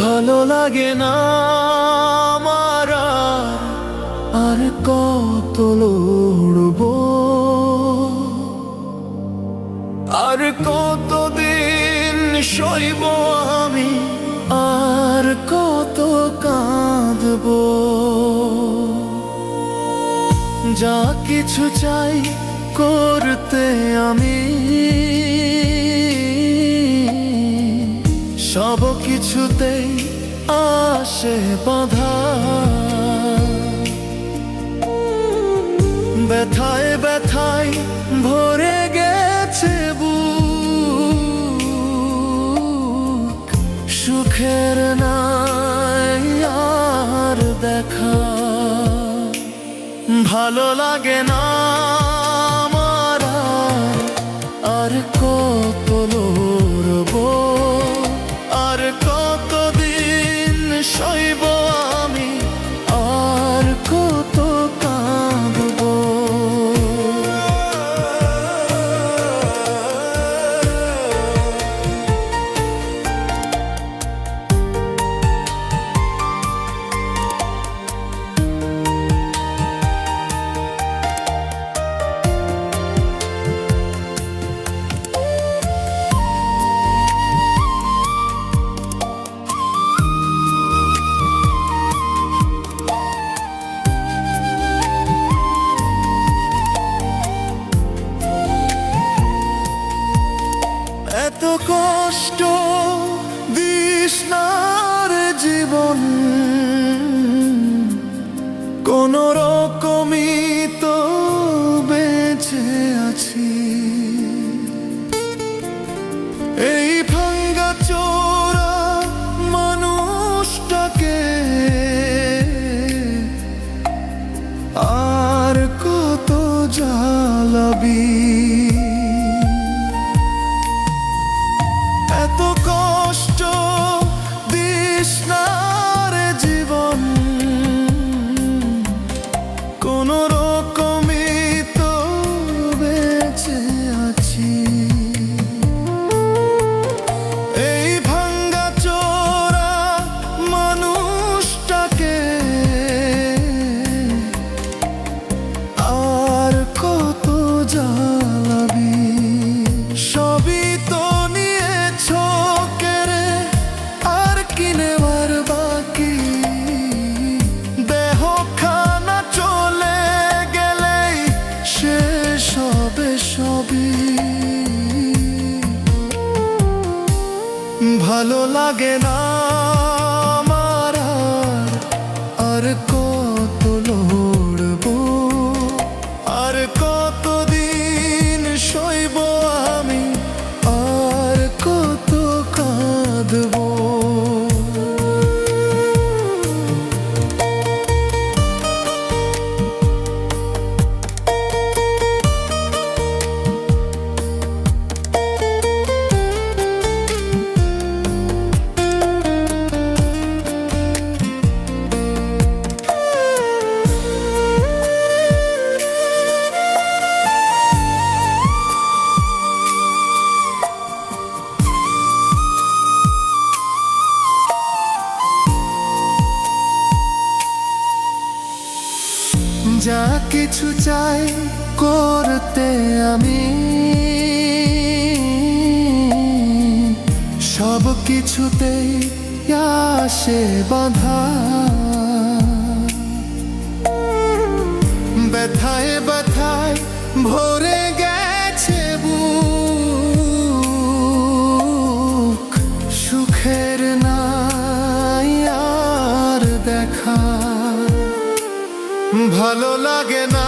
ভালো লাগে না আমার আর কত লড়বো, আর কতদিন সইব আমি, আর কত কাঁদবো। যা কিছু চাই করতে আমি, সব কিছুতেই আসে বাধা। ব্যথায় ব্যথায় ভরে গেছে বুক, সুখের নাই আর দেখা। ভালো লাগে না আমার আর কত লড়বো, আর কতদিন সইব আমি, আর কত কাঁদবো। এত কষ্ট দিস না রে জীবন, কোন রকমই তো বেঁচে আছি। এই ভাঙ্গা চোরা মানুষটাকে আর কত জ্বালাবি। এত কষ্ট দিস না রে জীবন, কোন রকমই তো বেঁচে আছি। এই ভাঙ্গা চোরা মানুষটাকে আর কত জ্বালাবি। সবই তো ভালো লাগে না আমার আর কত লড়বো, আর কতদিন সইব আমি, আর কত কাঁদবো। যা কিছু চাই করতে আমি, সব কিছুতেই আসে বাধা। ব্যথায় ব্যথায় ভরে গেছে বুক, সুখের নাই আর দেখা। ভালো লাগে না